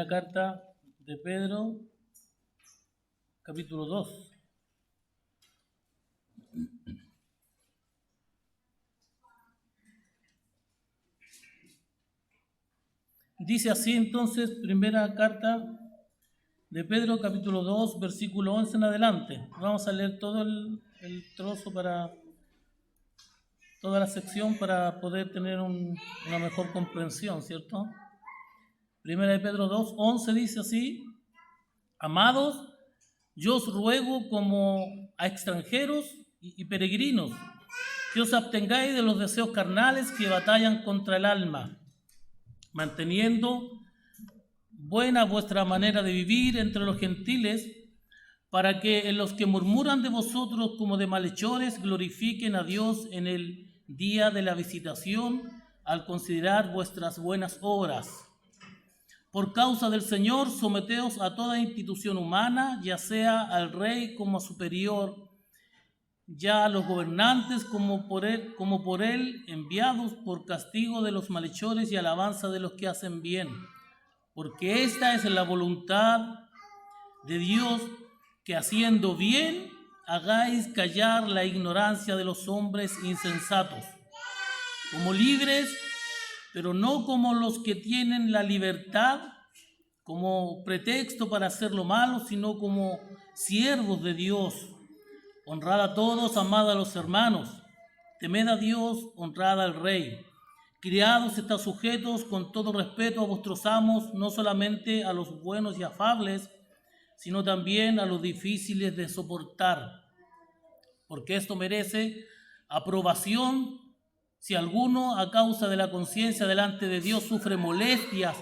carta de Pedro, capítulo 2. Dice así entonces, primera carta de Pedro, capítulo 2, versículo 11 en adelante. Vamos a leer todo el trozo para toda la sección para poder tener una mejor comprensión, ¿cierto? Primera de Pedro 2, 11 dice así: Amados, yo os ruego como a extranjeros y peregrinos que os abstengáis de los deseos carnales que batallan contra el alma, manteniendo buena vuestra manera de vivir entre los gentiles, para que en los que murmuran de vosotros como de malhechores glorifiquen a Dios en el día de la visitación al considerar vuestras buenas obras. Por causa del Señor, someteos a toda institución humana, ya sea al rey como a superior, ya a los gobernantes como por él enviados por castigo de los malhechores y alabanza de los que hacen bien. Porque esta es la voluntad de Dios, que haciendo bien hagáis callar la ignorancia de los hombres insensatos, como libres, pero no como los que tienen la libertad como pretexto para hacer lo malo, sino como siervos de Dios. Honrad a todos, amad a los hermanos, temed a Dios, honrad al Rey. Criados, estad sujetos con todo respeto a vuestros amos, no solamente a los buenos y afables, sino también a los difíciles de soportar, porque esto merece aprobación si alguno a causa de la conciencia delante de Dios sufre molestias,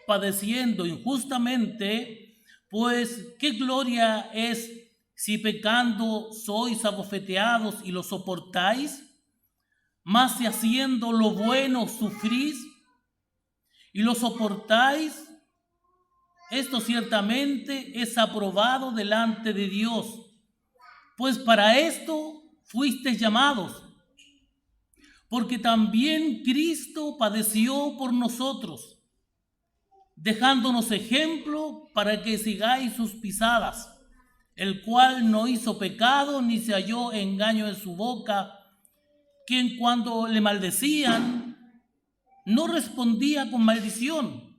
padeciendo injustamente, pues qué gloria es si pecando sois abofeteados y lo soportáis. Mas si haciendo lo bueno sufrís y lo soportáis, esto ciertamente es aprobado delante de Dios, pues para esto fuisteis llamados, porque también Cristo padeció por nosotros, dejándonos ejemplo para que sigáis sus pisadas, el cual no hizo pecado ni se halló engaño en su boca, quien cuando le maldecían no respondía con maldición.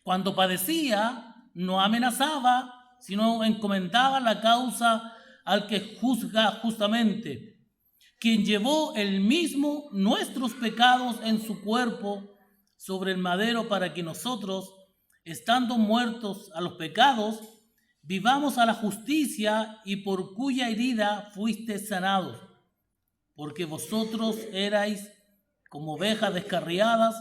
Cuando padecía no amenazaba, sino encomendaba la causa al que juzga justamente, quien llevó él mismo nuestros pecados en su cuerpo sobre el madero, para que nosotros, estando muertos a los pecados, vivamos a la justicia, y por cuya herida fuisteis sanados. Porque vosotros erais como ovejas descarriadas,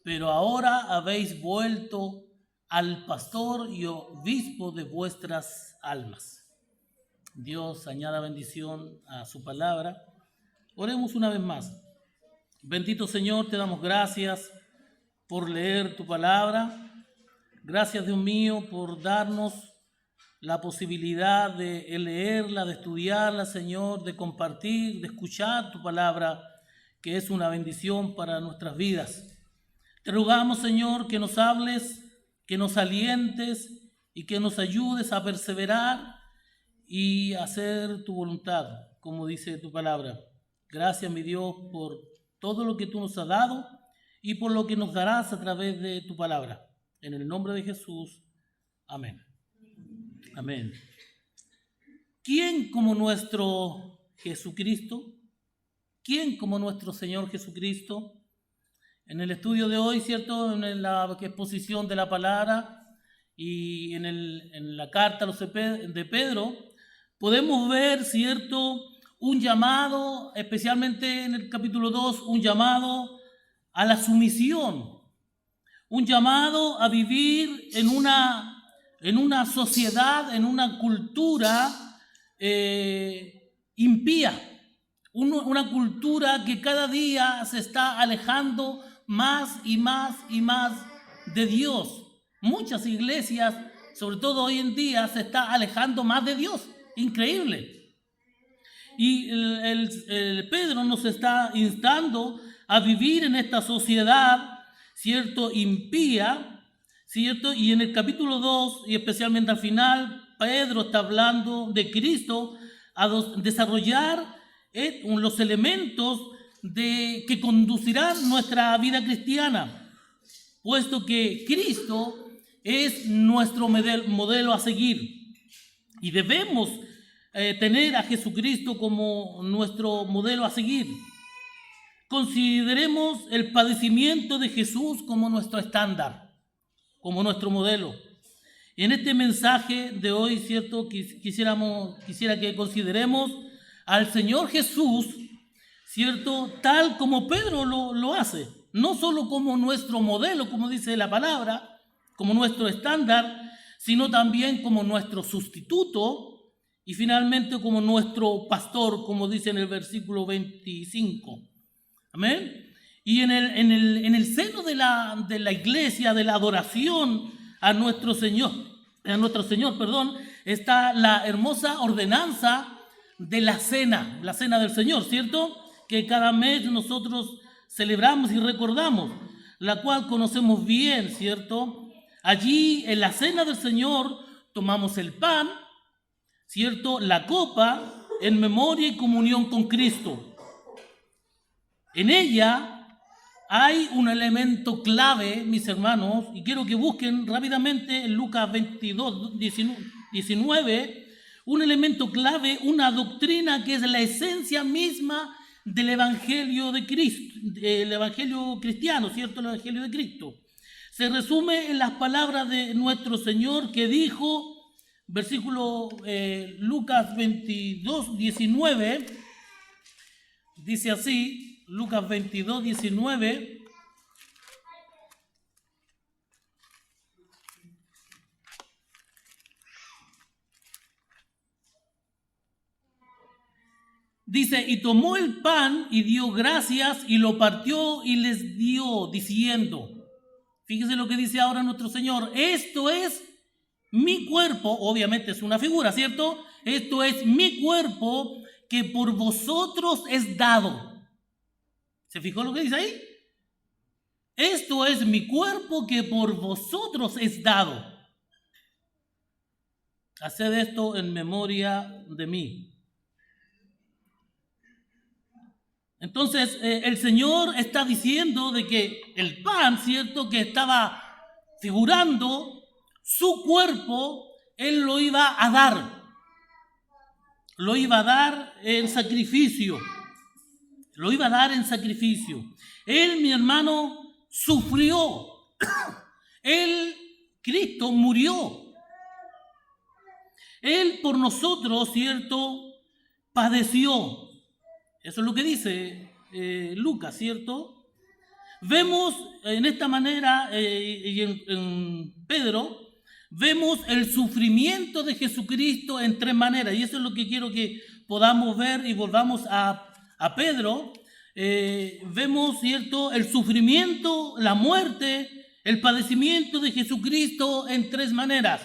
pero ahora habéis vuelto al pastor y obispo de vuestras almas. Dios añada bendición a su palabra. Oremos una vez más. Bendito Señor, te damos gracias por leer tu palabra. Gracias, Dios mío, por darnos la posibilidad de leerla, de estudiarla, Señor, de compartir, de escuchar tu palabra, que es una bendición para nuestras vidas. Te rogamos, Señor, que nos hables, que nos alientes y que nos ayudes a perseverar y hacer tu voluntad, como dice tu palabra. Gracias, mi Dios, por todo lo que tú nos has dado y por lo que nos darás a través de tu palabra. En el nombre de Jesús. Amén. Amén. ¿Quién como nuestro Jesucristo? ¿Quién como nuestro Señor Jesucristo? En el estudio de hoy, ¿cierto? En la exposición de la palabra y en la carta de Pedro, podemos ver, ¿cierto?, un llamado, especialmente en el capítulo 2, un llamado a la sumisión, un llamado a vivir en una sociedad, en una cultura impía, una cultura que cada día se está alejando más y más y más de Dios. Muchas iglesias, sobre todo hoy en día, se está alejando más de Dios. Increíble. Y el Pedro nos está instando a vivir en esta sociedad, ¿cierto?, impía, ¿cierto? Y en el capítulo 2, y especialmente al final, Pedro está hablando de Cristo a desarrollar los elementos que conducirán nuestra vida cristiana, puesto que Cristo es nuestro modelo a seguir y debemos tener a Jesucristo como nuestro modelo a seguir. Consideremos el padecimiento de Jesús como nuestro estándar, como nuestro modelo. En este mensaje de hoy, ¿cierto? Quisiera que consideremos al Señor Jesús, ¿cierto? Tal como Pedro lo hace, no solo como nuestro modelo, como dice la palabra, como nuestro estándar, sino también como nuestro sustituto y finalmente como nuestro pastor, como dice en el versículo 25. Amén. Y en el seno de la iglesia, de la adoración a nuestro Señor, está la hermosa ordenanza de la cena del Señor, ¿cierto? Que cada mes nosotros celebramos y recordamos, la cual conocemos bien, ¿cierto? Allí en la cena del Señor tomamos el pan, ¿cierto? La copa en memoria y comunión con Cristo. En ella hay un elemento clave, mis hermanos, y quiero que busquen rápidamente en Lucas 22, 19, un elemento clave, una doctrina que es la esencia misma del Evangelio de Cristo, el Evangelio cristiano, ¿cierto? El Evangelio de Cristo. Se resume en las palabras de nuestro Señor que dijo, versículo Lucas 22, 19, dice así, Lucas 22, 19. Dice, y tomó el pan y dio gracias y lo partió y les dio, diciendo, fíjese lo que dice ahora nuestro Señor, esto es mi cuerpo, obviamente es una figura, ¿cierto? Esto es mi cuerpo que por vosotros es dado. ¿Se fijó lo que dice ahí? Esto es mi cuerpo que por vosotros es dado. Haced esto en memoria de mí. Entonces, el Señor está diciendo de que el pan, ¿cierto? Que estaba figurando su cuerpo, Él lo iba a dar. Lo iba a dar en sacrificio. Lo iba a dar en sacrificio. Él, mi hermano, sufrió. Él, Cristo, murió. Él por nosotros, ¿cierto? Padeció. Eso es lo que dice Lucas, ¿cierto? Vemos en esta manera, y en Pedro, vemos el sufrimiento de Jesucristo en tres maneras. Y eso es lo que quiero que podamos ver y volvamos a Pedro. Vemos, ¿cierto?, el sufrimiento, la muerte, el padecimiento de Jesucristo en tres maneras.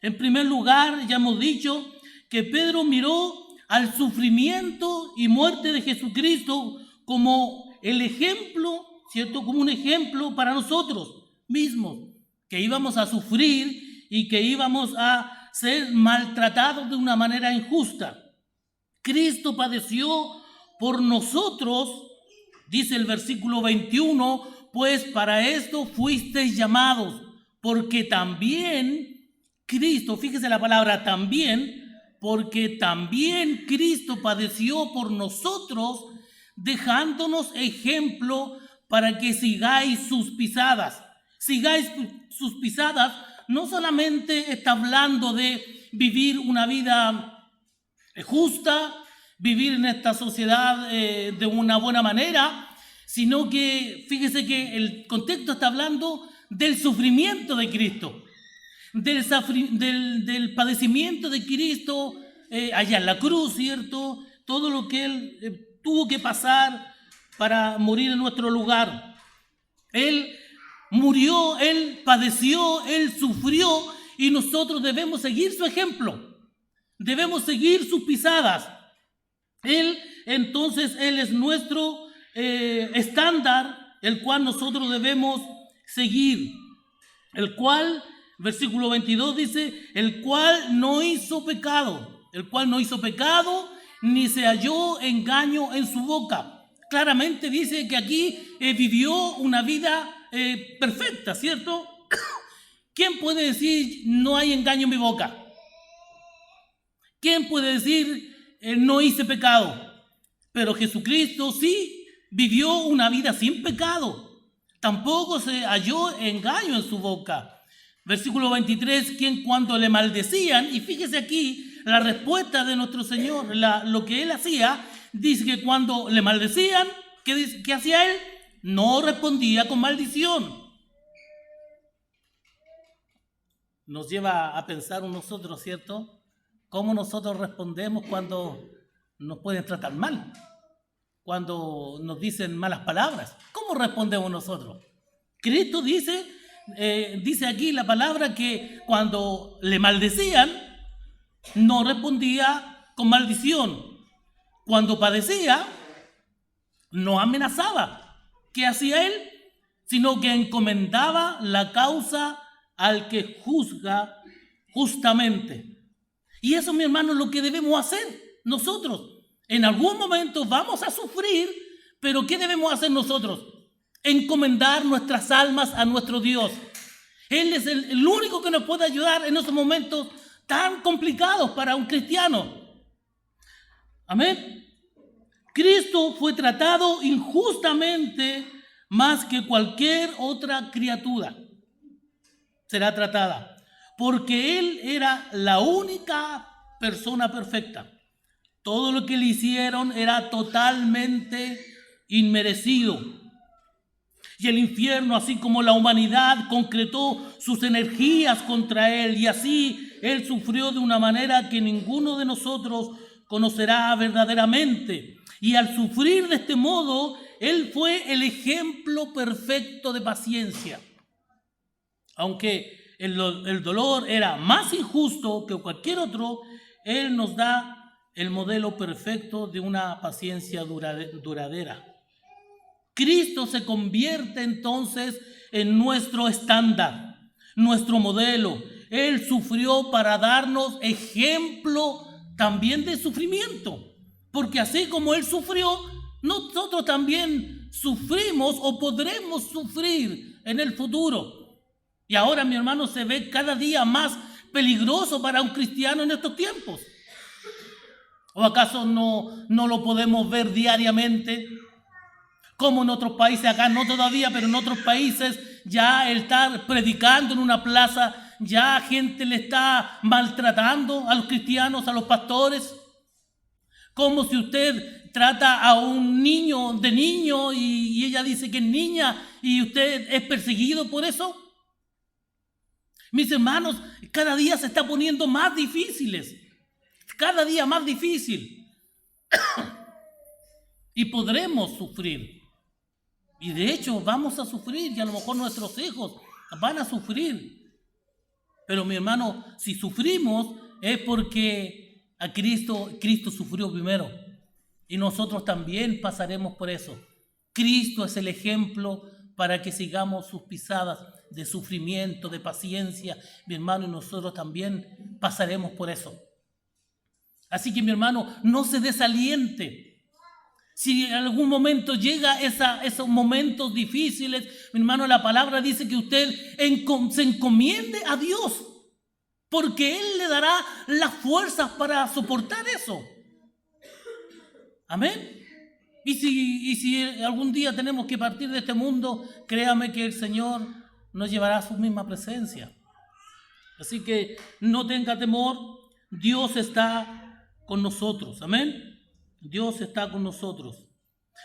En primer lugar, ya hemos dicho que Pedro miró al sufrimiento y muerte de Jesucristo como el ejemplo, ¿cierto?, como un ejemplo para nosotros mismos, que íbamos a sufrir y que íbamos a ser maltratados de una manera injusta. Cristo padeció por nosotros, dice el versículo 21, pues para esto fuisteis llamados, porque también Cristo, fíjese la palabra también, porque también Cristo padeció por nosotros, dejándonos ejemplo para que sigáis sus pisadas. Sigáis sus pisadas, no solamente está hablando de vivir una vida justa, vivir en esta sociedad de una buena manera, sino que fíjese que el contexto está hablando del sufrimiento de Cristo, del padecimiento de Cristo allá en la cruz, ¿cierto? Todo lo que Él tuvo que pasar para morir en nuestro lugar. Él murió, Él padeció, Él sufrió y nosotros debemos seguir su ejemplo, debemos seguir sus pisadas. Él es nuestro estándar, el cual nosotros debemos seguir. el cual, versículo 22 dice, el cual no hizo pecado, ni se halló engaño en su boca. Claramente dice que aquí vivió una vida perfecta, ¿cierto? ¿Quién puede decir no hay engaño en mi boca? ¿Quién puede decir no hice pecado? Pero Jesucristo sí vivió una vida sin pecado. Tampoco se halló engaño en su boca. Versículo 23, quien cuando le maldecían, y fíjese aquí la respuesta de nuestro Señor, lo que él hacía, dice que cuando le maldecían, ¿qué hacía él? No respondía con maldición. Nos lleva a pensar nosotros, ¿cierto? ¿Cómo nosotros respondemos cuando nos pueden tratar mal? Cuando nos dicen malas palabras, ¿cómo respondemos nosotros? Cristo dice aquí la palabra que cuando le maldecían, no respondía con maldición. Cuando padecía, no amenazaba. ¿Qué hacía él? Sino que encomendaba la causa al que juzga justamente. Y eso, mi hermano, es lo que debemos hacer nosotros. En algún momento vamos a sufrir, pero ¿qué debemos hacer nosotros? Encomendar nuestras almas a nuestro Dios. Él es el único que nos puede ayudar en esos momentos tan complicados para un cristiano. Amén. Cristo fue tratado injustamente más que cualquier otra criatura será tratada, porque Él era la única persona perfecta. Todo lo que le hicieron era totalmente inmerecido. Y el infierno, así como la humanidad, concretó sus energías contra Él. Y así Él sufrió de una manera que ninguno de nosotros conocerá verdaderamente. Y al sufrir de este modo, Él fue el ejemplo perfecto de paciencia. Aunque el dolor era más injusto que cualquier otro, Él nos da el modelo perfecto de una paciencia duradera. Cristo se convierte entonces en nuestro estándar, nuestro modelo. Él sufrió para darnos ejemplo también de sufrimiento, porque así como Él sufrió, nosotros también sufrimos o podremos sufrir en el futuro. Y ahora, mi hermano, se ve cada día más peligroso para un cristiano en estos tiempos. ¿O acaso no lo podemos ver diariamente? Como en otros países, acá no todavía, pero en otros países ya el estar predicando en una plaza, ya gente le está maltratando a los cristianos, a los pastores. Como si usted trata a un niño de niño y ella dice que es niña y usted es perseguido por eso. Mis hermanos, cada día se está poniendo más difíciles. Cada día más difícil. Y podremos sufrir. Y de hecho vamos a sufrir, y a lo mejor nuestros hijos van a sufrir. Pero mi hermano, si sufrimos es porque a Cristo sufrió primero. Y nosotros también pasaremos por eso. Cristo es el ejemplo para que sigamos sus pisadas de sufrimiento, de paciencia, mi hermano, y nosotros también pasaremos por eso. Así que, mi hermano, no se desaliente. Si en algún momento llega esos momentos difíciles, mi hermano, la palabra dice que usted se encomiende a Dios, porque Él le dará las fuerzas para soportar eso. Amén. Y si algún día tenemos que partir de este mundo, créame que el Señor nos llevará a su misma presencia. Así que no tenga temor, Dios está con nosotros. Amén. Dios está con nosotros.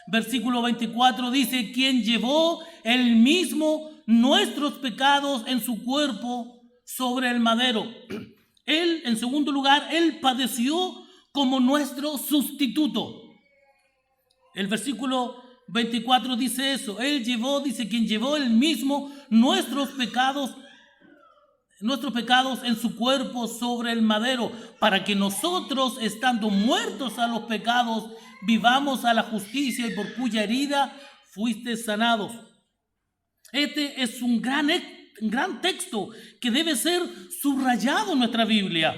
Versículo 24 dice, quien llevó él mismo nuestros pecados en su cuerpo sobre el madero. Él, en segundo lugar, Él padeció como nuestro sustituto. El versículo 24 dice eso. Quien llevó él mismo nuestros pecados en su cuerpo sobre el madero, para que nosotros, estando muertos a los pecados, vivamos a la justicia, y por cuya herida fuiste sanados. Este es un gran gran texto que debe ser subrayado en nuestra Biblia.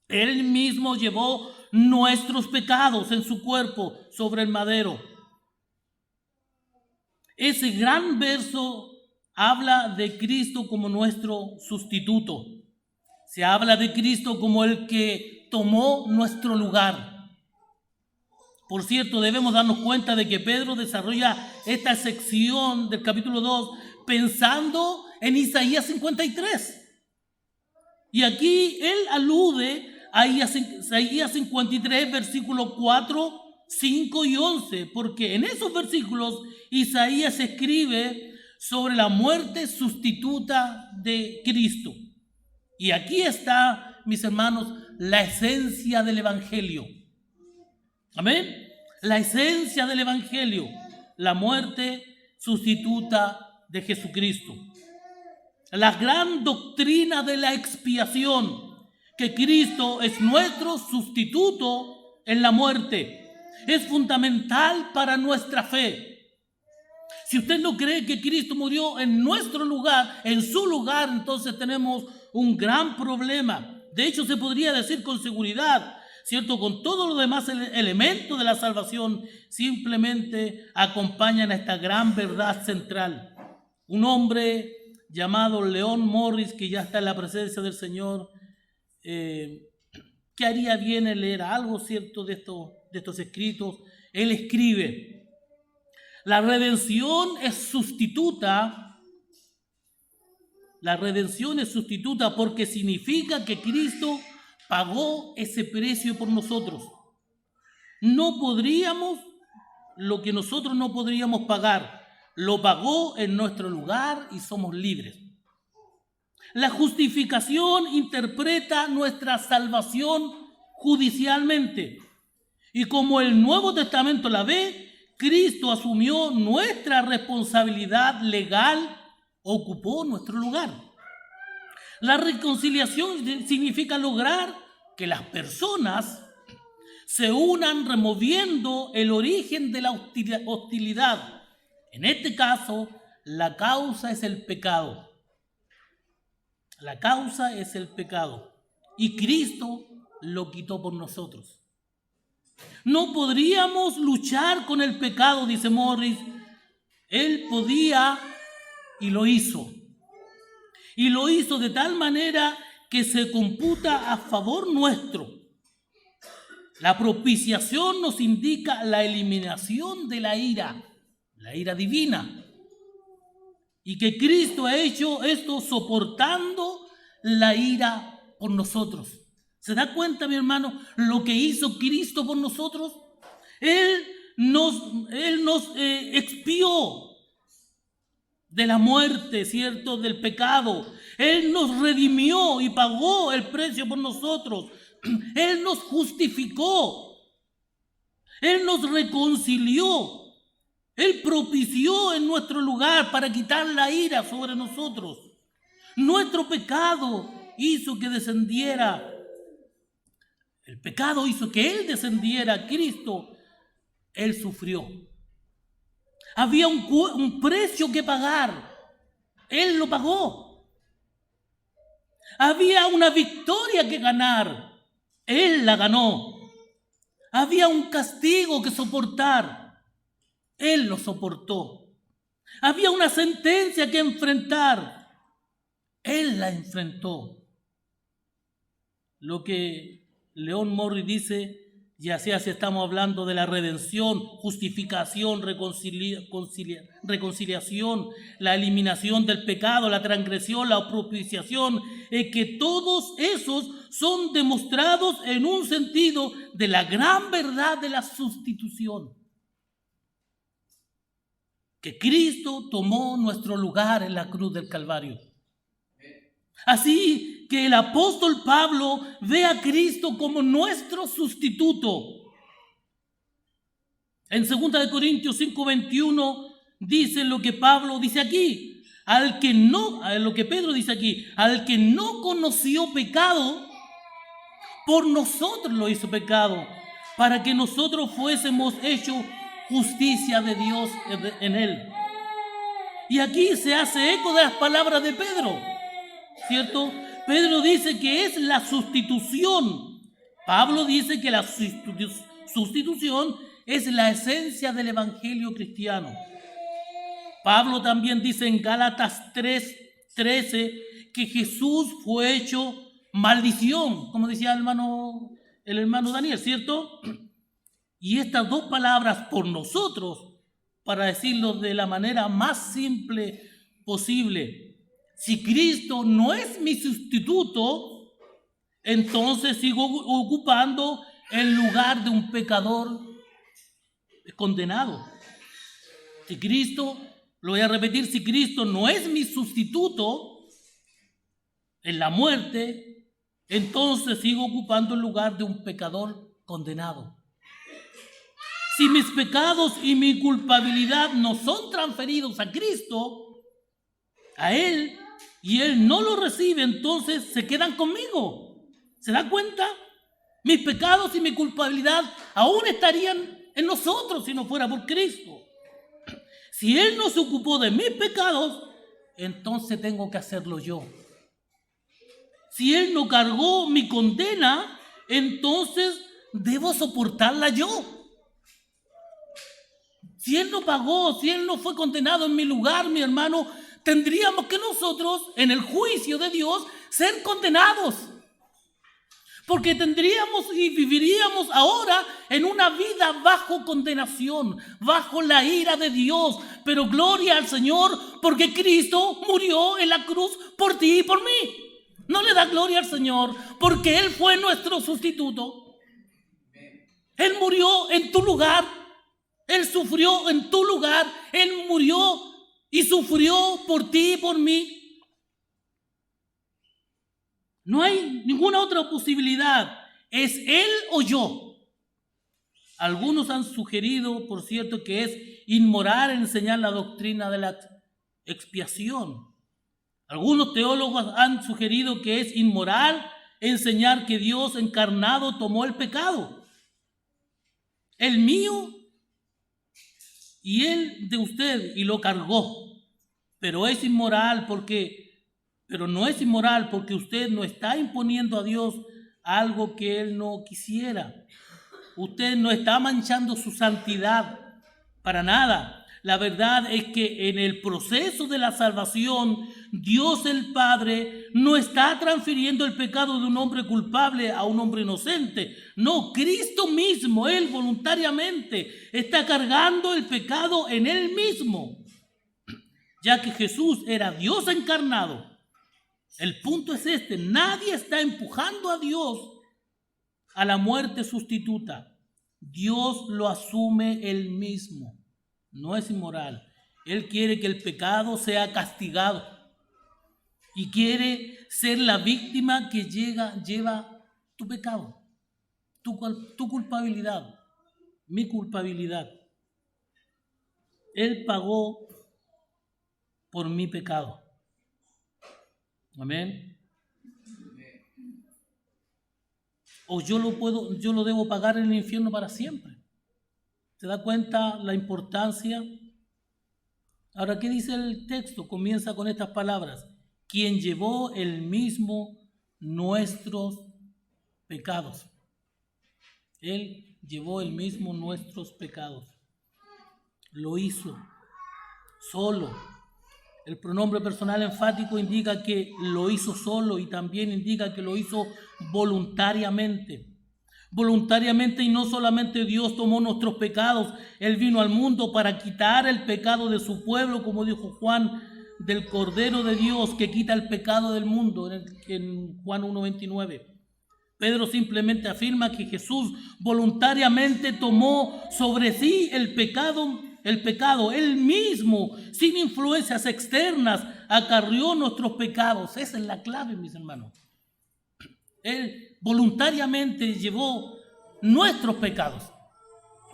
Él mismo llevó nuestros pecados en su cuerpo sobre el madero. Ese gran verso habla de Cristo como nuestro sustituto. Se habla de Cristo como el que tomó nuestro lugar. Por cierto, debemos darnos cuenta de que Pedro desarrolla esta sección del capítulo 2 pensando en Isaías 53. Y aquí él alude a Isaías 53, versículos 4, 5 y 11, porque en esos versículos Isaías escribe sobre la muerte sustituta de Cristo. Y aquí está, mis hermanos, la esencia del Evangelio. Amén. La esencia del Evangelio, la muerte sustituta de Jesucristo. La gran doctrina de la expiación, que Cristo es nuestro sustituto en la muerte, es fundamental para nuestra fe. Si usted no cree que Cristo murió en nuestro lugar, en su lugar, entonces tenemos un gran problema. De hecho, se podría decir con seguridad, ¿cierto? Con todos los demás elementos de la salvación, simplemente acompañan a esta gran verdad central. Un hombre llamado Leon Morris, que ya está en la presencia del Señor, que haría bien en leer algo, ¿cierto?, de estos escritos. Él escribe: la redención es sustituta. La redención es sustituta porque significa que Cristo pagó ese precio por nosotros. No podríamos, lo que nosotros no podríamos pagar, lo pagó en nuestro lugar y somos libres. La justificación interpreta nuestra salvación judicialmente. Y como el Nuevo Testamento la ve, Cristo asumió nuestra responsabilidad legal, ocupó nuestro lugar. La reconciliación significa lograr que las personas se unan removiendo el origen de la hostilidad. En este caso, la causa es el pecado. La causa es el pecado. Y Cristo lo quitó por nosotros. No podríamos luchar con el pecado, dice Morris. Él podía y lo hizo. Y lo hizo de tal manera que se computa a favor nuestro. La propiciación nos indica la eliminación de la ira divina. Y que Cristo ha hecho esto soportando la ira por nosotros. ¿Se da cuenta, mi hermano, lo que hizo Cristo por nosotros? Él nos expió de la muerte, ¿cierto?, del pecado. Él nos redimió y pagó el precio por nosotros. Él nos justificó. Él nos reconcilió. Él propició en nuestro lugar para quitar la ira sobre nosotros. Nuestro pecado hizo que descendiera. El pecado hizo que Él descendiera. Cristo, Él sufrió. Había un precio que pagar. Él lo pagó. Había una victoria que ganar. Él la ganó. Había un castigo que soportar. Él lo soportó. Había una sentencia que enfrentar. Él la enfrentó. Lo que Leon Morris dice, ya sea si estamos hablando de la redención, justificación, reconciliación, la eliminación del pecado, la transgresión, la propiciación, es que todos esos son demostrados en un sentido de la gran verdad de la sustitución. Que Cristo tomó nuestro lugar en la cruz del Calvario. Así que el apóstol Pablo ve a Cristo como nuestro sustituto. En 2 Corintios 5:21 dice lo que Pablo dice aquí. Lo que Pedro dice aquí, al que no conoció pecado, por nosotros lo hizo pecado, para que nosotros fuésemos hechos justicia de Dios en él. Y aquí se hace eco de las palabras de Pedro, ¿cierto? Pedro dice que es la sustitución. Pablo dice que la sustitución es la esencia del evangelio cristiano. Pablo también dice en Gálatas 3:13 que Jesús fue hecho maldición, como decía el hermano Daniel, ¿cierto? Y estas dos palabras por nosotros, para decirlo de la manera más simple posible, si Cristo no es mi sustituto, entonces sigo ocupando el lugar de un pecador condenado. Si Cristo, lo voy a repetir, si Cristo no es mi sustituto en la muerte, entonces sigo ocupando el lugar de un pecador condenado. Si mis pecados y mi culpabilidad no son transferidos a Cristo, a Él, y Él no lo recibe, entonces se quedan conmigo. ¿Se da cuenta? Mis pecados y mi culpabilidad aún estarían en nosotros si no fuera por Cristo. Si Él no se ocupó de mis pecados, entonces tengo que hacerlo yo. Si Él no cargó mi condena, entonces debo soportarla yo. Si Él no pagó, si Él no fue condenado en mi lugar, mi hermano, tendríamos que nosotros, en el juicio de Dios, ser condenados. Porque tendríamos y viviríamos ahora en una vida bajo condenación, bajo la ira de Dios. Pero gloria al Señor, porque Cristo murió en la cruz por ti y por mí. ¿No le da gloria al Señor? Porque Él fue nuestro sustituto. Él murió en tu lugar. Él sufrió en tu lugar. Él murió y sufrió por ti y por mí. No hay ninguna otra posibilidad. Es Él o yo. Algunos han sugerido, por cierto, que es inmoral enseñar la doctrina de la expiación. Algunos teólogos han sugerido que es inmoral enseñar que Dios encarnado tomó el pecado, el mío y el de usted, y lo cargó. Pero no es inmoral porque usted no está imponiendo a Dios algo que Él no quisiera. Usted no está manchando su santidad para nada. La verdad es que en el proceso de la salvación, Dios el Padre no está transfiriendo el pecado de un hombre culpable a un hombre inocente. No, Cristo mismo, Él voluntariamente está cargando el pecado en Él mismo, ya que Jesús era Dios encarnado. El punto es este: nadie está empujando a Dios a la muerte sustituta. Dios lo asume Él mismo. No es inmoral. Él quiere que el pecado sea castigado y quiere ser la víctima que lleva tu pecado, tu culpabilidad, mi culpabilidad. Él pagó por mi pecado. Amén. O yo lo debo pagar en el infierno para siempre. ¿Se da cuenta la importancia? Ahora, ¿qué dice el texto? Comienza con estas palabras: quien llevó él mismo nuestros pecados. Él llevó él mismo nuestros pecados. Lo hizo solo. El pronombre personal enfático indica que lo hizo solo y también indica que lo hizo voluntariamente. Voluntariamente, y no solamente Dios tomó nuestros pecados, Él vino al mundo para quitar el pecado de su pueblo, como dijo Juan, del Cordero de Dios que quita el pecado del mundo, en Juan 1:29. Pedro simplemente afirma que Jesús voluntariamente tomó sobre sí el pecado, Él mismo, sin influencias externas, acarrió nuestros pecados. Esa es la clave, mis hermanos. Él voluntariamente llevó nuestros pecados,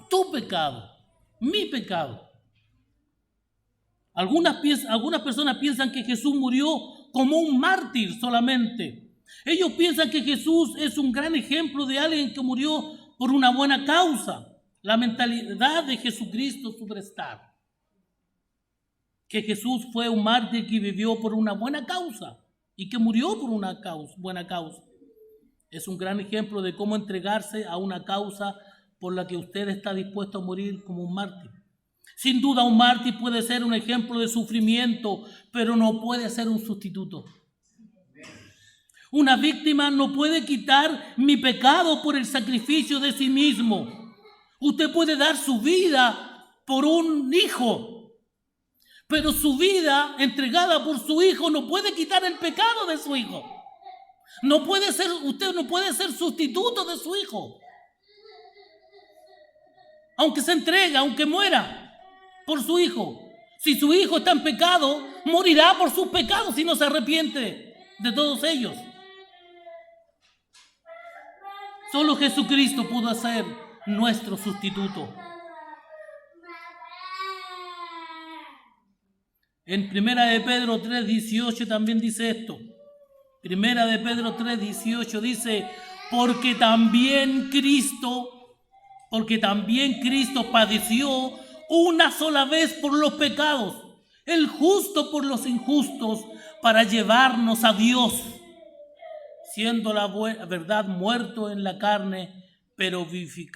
tu pecado, mi pecado. Algunas personas piensan que Jesús murió como un mártir solamente. Ellos piensan que Jesús es un gran ejemplo de alguien que murió por una buena causa. La mentalidad de Jesucristo superstar. que Jesús fue un mártir que vivió por una buena causa y que murió por una buena causa. Es un gran ejemplo de cómo entregarse a una causa por la que usted está dispuesto a morir como un mártir. Sin duda, un mártir puede ser un ejemplo de sufrimiento, pero no puede ser un sustituto. Una víctima no puede quitar mi pecado por el sacrificio de sí mismo. Usted puede dar su vida por un hijo, pero su vida entregada por su hijo no puede quitar el pecado de su hijo. Usted no puede ser sustituto de su hijo. Aunque se entregue, aunque muera por su hijo. Si su hijo está en pecado, morirá por sus pecados si no se arrepiente de todos ellos. Solo Jesucristo pudo ser nuestro sustituto. En 1 de Pedro 3:18 también dice esto. 1 de Pedro 3:18 dice, porque también Cristo padeció una sola vez por los pecados, el justo por los injustos, para llevarnos a Dios, siendo la verdad muerto en la carne, pero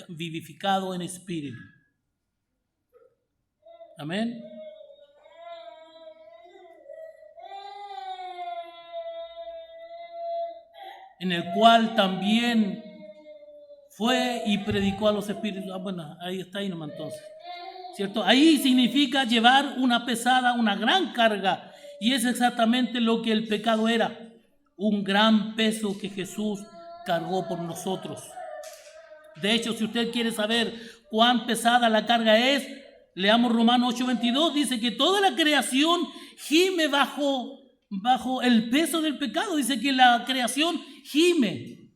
vivificado en espíritu. Amén. En el cual también fue y predicó a los espíritus. Bueno, ahí está, ahí nomás entonces. ¿Cierto? Ahí significa llevar una pesada, una gran carga. Y es exactamente lo que el pecado era. Un gran peso que Jesús cargó por nosotros. De hecho, si usted quiere saber cuán pesada la carga es, leamos Romanos 8:22. Dice que toda la creación gime bajo el peso del pecado. Dice que la creación gime.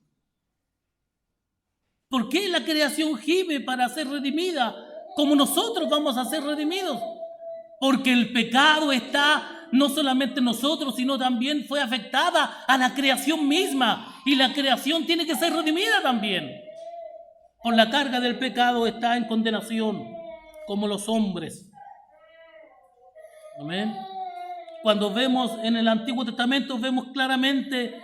¿Por qué la creación gime para ser redimida? Como nosotros vamos a ser redimidos. Porque el pecado está no solamente en nosotros, sino también fue afectada a la creación misma. Y la creación tiene que ser redimida también. Por la carga del pecado está en condenación, como los hombres. Amén. Cuando vemos en el Antiguo Testamento, vemos claramente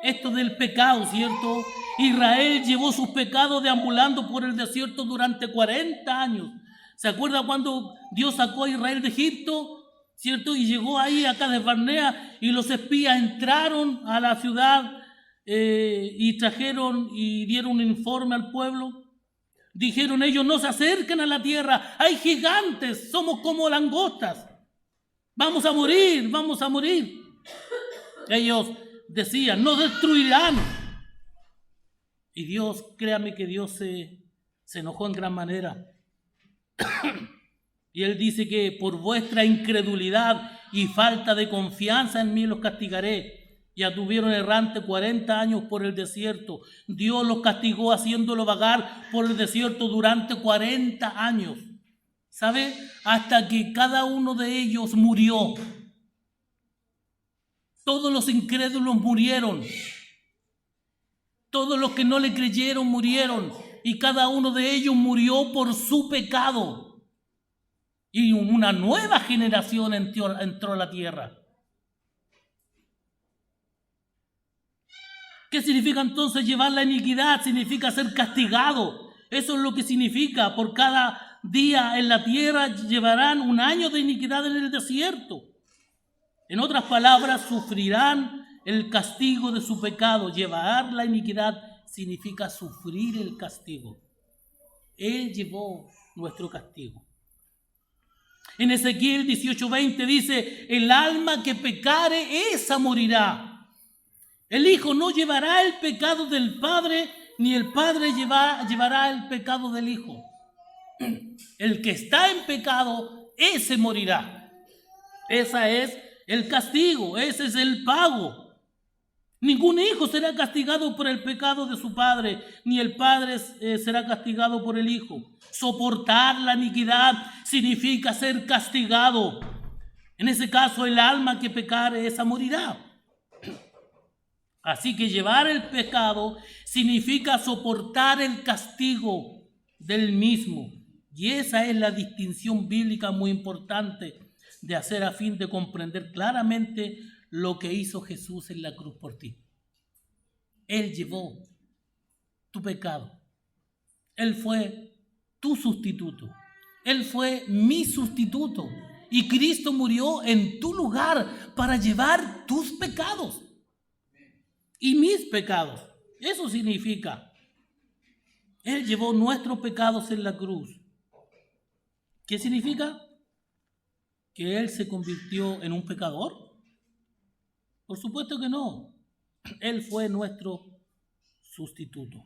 esto del pecado, ¿cierto? Israel llevó sus pecados deambulando por el desierto durante 40 años. ¿Se acuerda cuando Dios sacó a Israel de Egipto, ¿cierto? Y llegó ahí a Cades Barnea y los espías entraron a la ciudad y trajeron y dieron un informe al pueblo. Dijeron ellos, no se acerquen a la tierra, hay gigantes, somos como langostas. Vamos a morir, vamos a morir. Ellos decían, nos destruirán. Y Dios, créame que Dios se enojó en gran manera. Y Él dice que por vuestra incredulidad y falta de confianza en mí los castigaré. Y anduvieron errantes 40 años por el desierto. Dios los castigó haciéndolo vagar por el desierto durante 40 años. ¿Sabe? Hasta que cada uno de ellos murió. Todos los incrédulos murieron. Todos los que no le creyeron murieron. Y cada uno de ellos murió por su pecado. Y una nueva generación entró a la tierra. ¿Qué significa entonces llevar la iniquidad? Significa ser castigado. Eso es lo que significa. Por cada día en la tierra llevarán un año de iniquidad en el desierto. En otras palabras, sufrirán el castigo de su pecado. Llevar la iniquidad significa sufrir el castigo. Él llevó nuestro castigo. En Ezequiel 18:20 dice, el alma que pecare, esa morirá. El hijo no llevará el pecado del padre, ni el padre llevará el pecado del hijo. El que está en pecado, ese morirá. Ese es el castigo, ese es el pago. Ningún hijo será castigado por el pecado de su padre, ni el padre será castigado por el hijo. Soportar la iniquidad significa ser castigado. En ese caso, el alma que pecare, esa morirá. Así que llevar el pecado significa soportar el castigo del mismo. Y esa es la distinción bíblica muy importante. de hacer a fin de comprender claramente lo que hizo Jesús en la cruz por ti. Él llevó tu pecado. Él fue tu sustituto. Él fue mi sustituto. Y Cristo murió en tu lugar para llevar tus pecados y mis pecados. Eso significa, Él llevó nuestros pecados en la cruz. ¿Qué significa? ¿Que Él se convirtió en un pecador? Por supuesto que no. Él fue nuestro sustituto.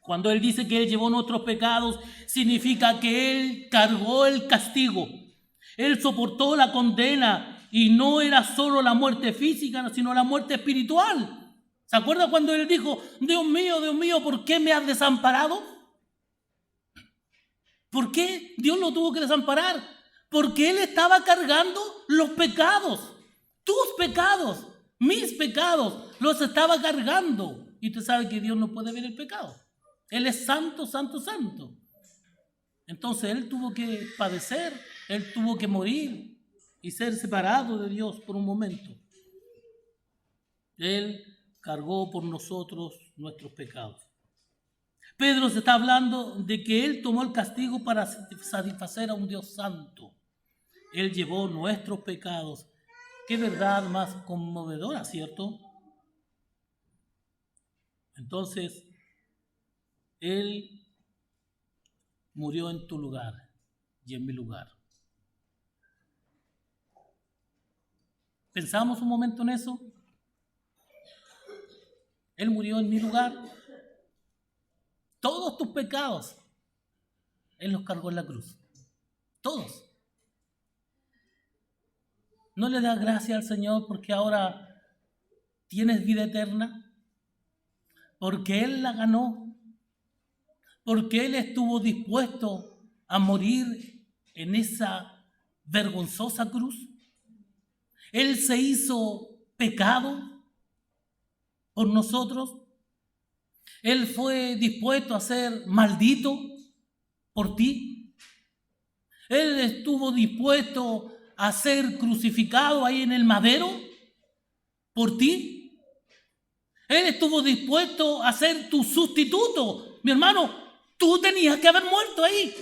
Cuando Él dice que Él llevó nuestros pecados, significa que Él cargó el castigo. Él soportó la condena y no era solo la muerte física, sino la muerte espiritual. ¿Se acuerda cuando Él dijo, Dios mío, ¿por qué me has desamparado? ¿Por qué Dios lo tuvo que desamparar? Porque Él estaba cargando los pecados, tus pecados, mis pecados, los estaba cargando. Y usted sabe que Dios no puede ver el pecado. Él es santo, santo, santo. Entonces Él tuvo que padecer, Él tuvo que morir y ser separado de Dios por un momento. Él cargó por nosotros nuestros pecados. Pedro se está hablando de que Él tomó el castigo para satisfacer a un Dios santo. Él llevó nuestros pecados. Qué verdad más conmovedora, ¿cierto? Entonces, Él murió en tu lugar y en mi lugar. ¿Pensamos un momento en eso? Él murió en mi lugar. Todos tus pecados, Él los cargó en la cruz. Todos. ¿No le das gracias al Señor porque ahora tienes vida eterna? Porque Él la ganó. Porque Él estuvo dispuesto a morir en esa vergonzosa cruz. Él se hizo pecado por nosotros. Él fue dispuesto a ser maldito por ti. Él estuvo dispuesto a ser crucificado ahí en el madero por ti. Él estuvo dispuesto a ser tu sustituto. Mi hermano, tú tenías que haber muerto ahí.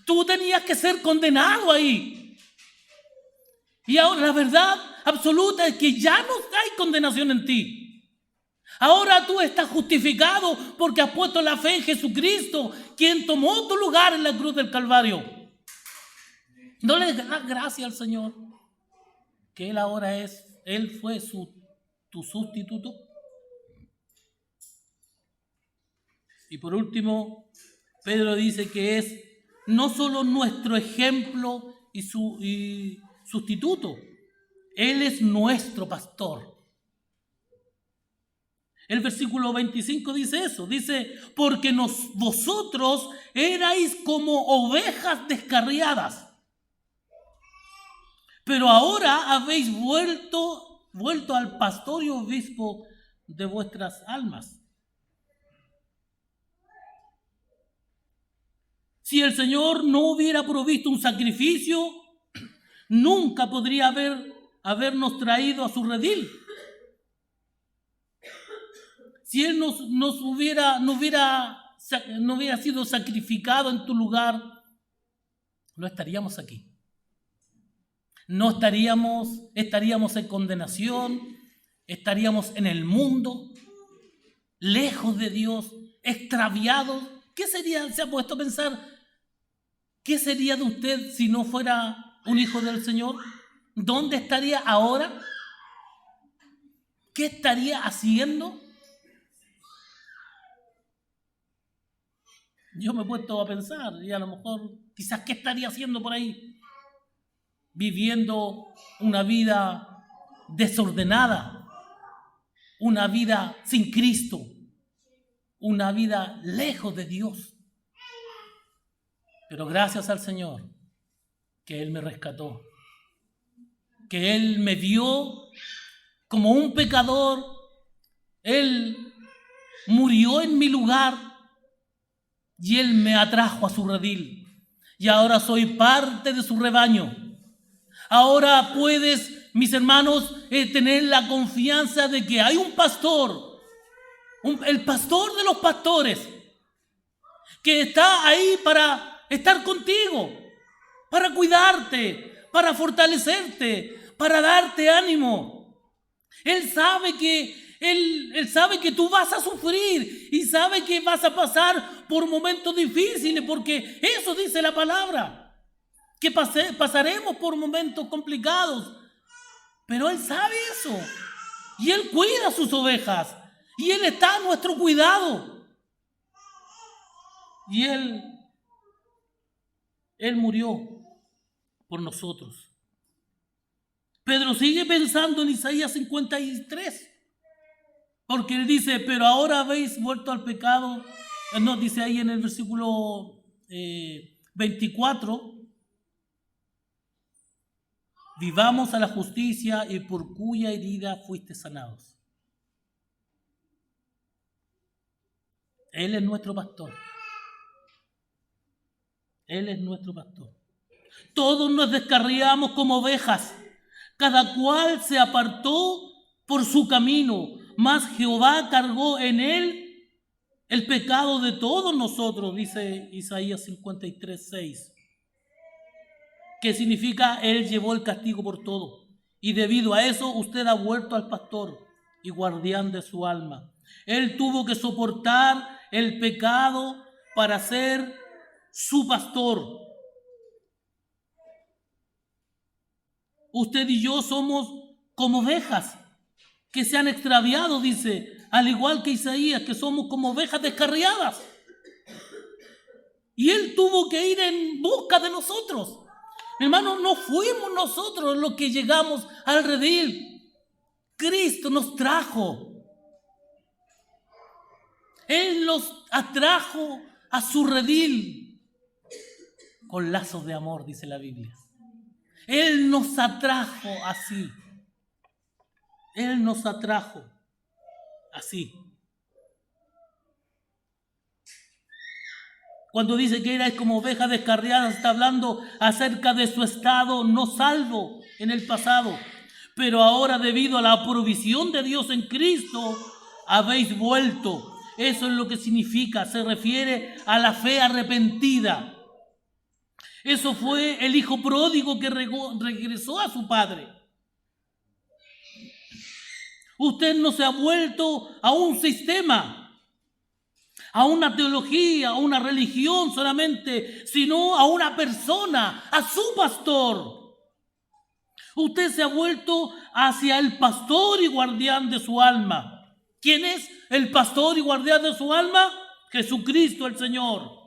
Tú tenías que ser condenado ahí. Y ahora la verdad absoluta es que ya no hay condenación en ti. Ahora tú estás justificado porque has puesto la fe en Jesucristo, quien tomó tu lugar en la cruz del Calvario. ¿No le das gracias al Señor que Él fue tu sustituto? Y por último, Pedro dice que es no solo nuestro ejemplo y sustituto, Él es nuestro pastor. El versículo 25 dice eso, dice, porque vosotros erais como ovejas descarriadas, pero ahora habéis vuelto al pastor y obispo de vuestras almas. Si el Señor no hubiera provisto un sacrificio, nunca podría habernos traído a su redil. Si Él no hubiera sido sacrificado en tu lugar, no estaríamos aquí. No estaríamos en condenación, estaríamos en el mundo, lejos de Dios, extraviados. ¿Qué sería? ¿Se ha puesto a pensar qué sería de usted si no fuera un hijo del Señor? ¿Dónde estaría ahora? ¿Qué estaría haciendo? Yo me he puesto a pensar y a lo mejor quizás qué estaría haciendo por ahí, viviendo una vida desordenada, una vida sin Cristo, una vida lejos de Dios. Pero gracias al Señor que Él me rescató, que Él me vio como un pecador, Él murió en mi lugar y Él me atrajo a su redil y ahora soy parte de su rebaño. Ahora puedes, mis hermanos, tener la confianza de que hay un pastor, el pastor de los pastores, que está ahí para estar contigo, para cuidarte, para fortalecerte, para darte ánimo. Él sabe que tú vas a sufrir y sabe que vas a pasar por momentos difíciles, porque eso dice la palabra, que pasaremos por momentos complicados, pero Él sabe eso y Él cuida a sus ovejas y Él está a nuestro cuidado y Él murió por nosotros. Pedro sigue pensando en Isaías 53, porque él dice, pero ahora habéis vuelto al pecado. Nos dice ahí en el versículo 24, vivamos a la justicia y por cuya herida fuiste sanados. Él es nuestro pastor. Él es nuestro pastor. Todos nos descarriamos como ovejas. Cada cual se apartó por su camino, mas Jehová cargó en él el pecado de todos nosotros, dice Isaías 53:6. Que significa, Él llevó el castigo por todo. Y debido a eso, usted ha vuelto al pastor y guardián de su alma. Él tuvo que soportar el pecado para ser su pastor. Usted y yo somos como ovejas que se han extraviado, dice, al igual que Isaías, que somos como ovejas descarriadas. Y Él tuvo que ir en busca de nosotros. Hermanos, no fuimos nosotros los que llegamos al redil. Cristo nos trajo. Él nos atrajo a su redil con lazos de amor, dice la Biblia. Él nos atrajo así. Él nos atrajo así. Cuando dice que erais como ovejas descarriadas, está hablando acerca de su estado no salvo en el pasado. Pero ahora, debido a la provisión de Dios en Cristo, habéis vuelto. Eso es lo que significa, se refiere a la fe arrepentida. Eso fue el hijo pródigo que regresó a su padre. Usted no se ha vuelto a un sistema, a una teología, a una religión solamente, sino a una persona, a su pastor. Usted se ha vuelto hacia el pastor y guardián de su alma. ¿Quién es el pastor y guardián de su alma? Jesucristo el Señor.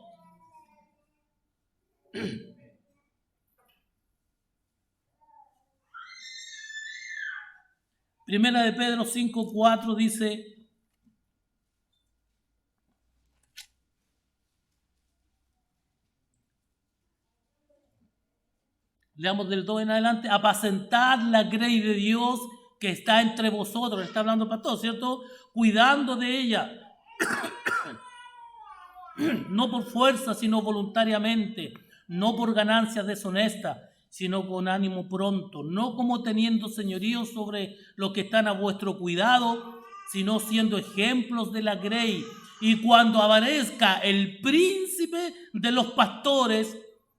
Primera de Pedro 5:4 dice: leamos del 2 en adelante, apacentad la grey de Dios que está entre vosotros. Está hablando pastor, ¿cierto? Cuidando de ella. No por fuerza, sino voluntariamente. No por ganancias deshonestas, sino con ánimo pronto. No como teniendo señorío sobre los que están a vuestro cuidado, sino siendo ejemplos de la grey. Y cuando aparezca el príncipe de los pastores,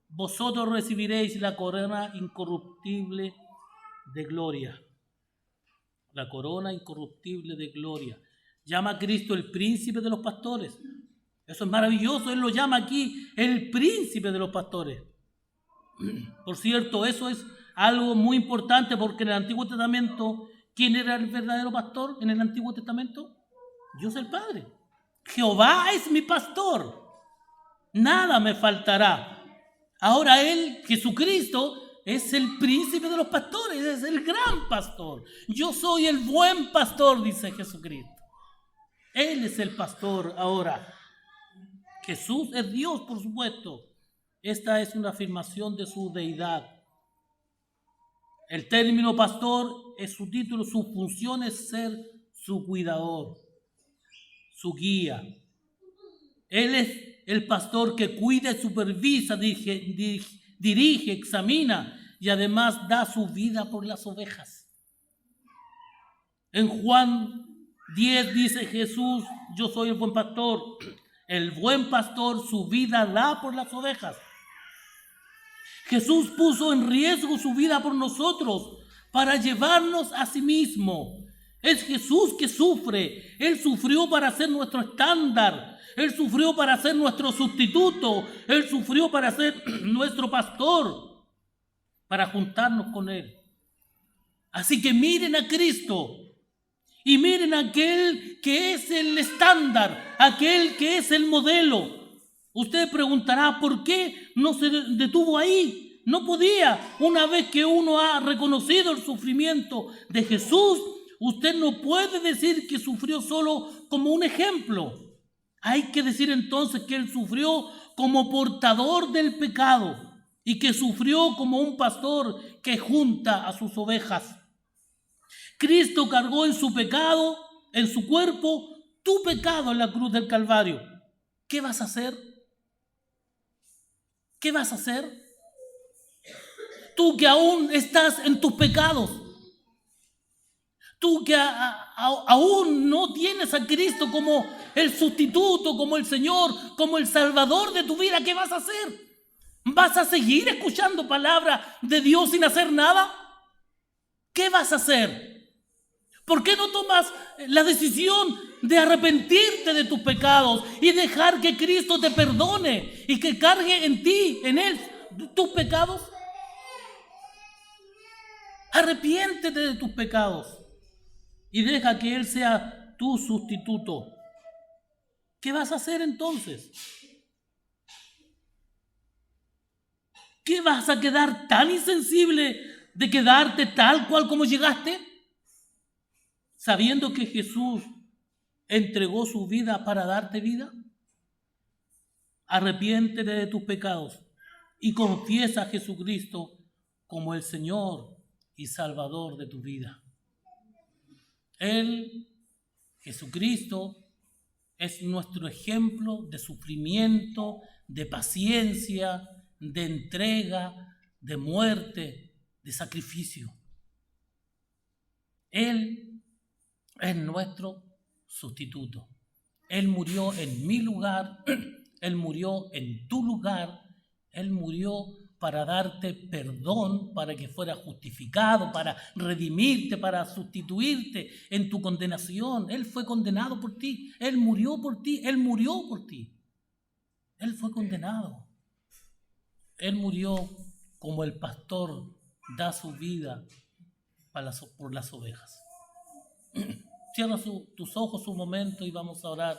vosotros recibiréis la corona incorruptible de gloria. La corona incorruptible de gloria. Llama a Cristo el príncipe de los pastores. Eso es maravilloso. Él lo llama aquí el príncipe de los pastores. Por cierto, eso es algo muy importante, porque en el Antiguo Testamento, ¿quién era el verdadero pastor en el Antiguo Testamento? Dios el Padre. Jehová es mi pastor. Nada me faltará. Ahora Él, Jesucristo, es el príncipe de los pastores, es el gran pastor. Yo soy el buen pastor, dice Jesucristo. Él es el pastor ahora. Jesús es Dios, por supuesto. Esta es una afirmación de su deidad. El término pastor es su título, su función es ser su cuidador, su guía. Él es el pastor que cuida y supervisa, dirige, examina y además da su vida por las ovejas. En Juan 10 dice Jesús: yo soy el buen pastor. El buen pastor su vida da por las ovejas. Jesús puso en riesgo su vida por nosotros para llevarnos a sí mismo. Es Jesús que sufre. Él sufrió para ser nuestro estándar. Él sufrió para ser nuestro sustituto. Él sufrió para ser nuestro pastor, para juntarnos con Él. Así que miren a Cristo y miren a aquel que es el estándar, aquel que es el modelo. Usted preguntará, ¿por qué no se detuvo ahí? No podía. Una vez que uno ha reconocido el sufrimiento de Jesús, usted no puede decir que sufrió solo como un ejemplo. Hay que decir entonces que Él sufrió como portador del pecado y que sufrió como un pastor que junta a sus ovejas. Cristo cargó en su pecado, en su cuerpo, tu pecado en la cruz del Calvario. ¿Qué vas a hacer? ¿Qué vas a hacer? Tú que aún estás en tus pecados, tú que aún no tienes a Cristo como el sustituto, como el Señor, como el Salvador de tu vida, ¿qué vas a hacer? ¿Vas a seguir escuchando palabra de Dios sin hacer nada? ¿Qué vas a hacer? ¿Por qué no tomas la decisión de arrepentirte de tus pecados y dejar que Cristo te perdone y que cargue en ti, en Él, tus pecados? Arrepiéntete de tus pecados y deja que Él sea tu sustituto. ¿Qué vas a hacer entonces? ¿Qué vas a quedar tan insensible de quedarte tal cual como llegaste? Sabiendo que Jesús entregó su vida para darte vida. Arrepiéntete de tus pecados y confiesa a Jesucristo como el Señor y Salvador de tu vida. Él, Jesucristo, es nuestro ejemplo de sufrimiento, de paciencia, de entrega, de muerte, de sacrificio. Él es nuestro sustituto. Él murió en mi lugar, Él murió en tu lugar, Él murió para darte perdón, para que fueras justificado, para redimirte, para sustituirte en tu condenación. Él fue condenado por ti, Él murió por ti, Él murió por ti. Él fue condenado. Él murió como el pastor da su vida por las ovejas. Cierra tus ojos un momento y vamos a orar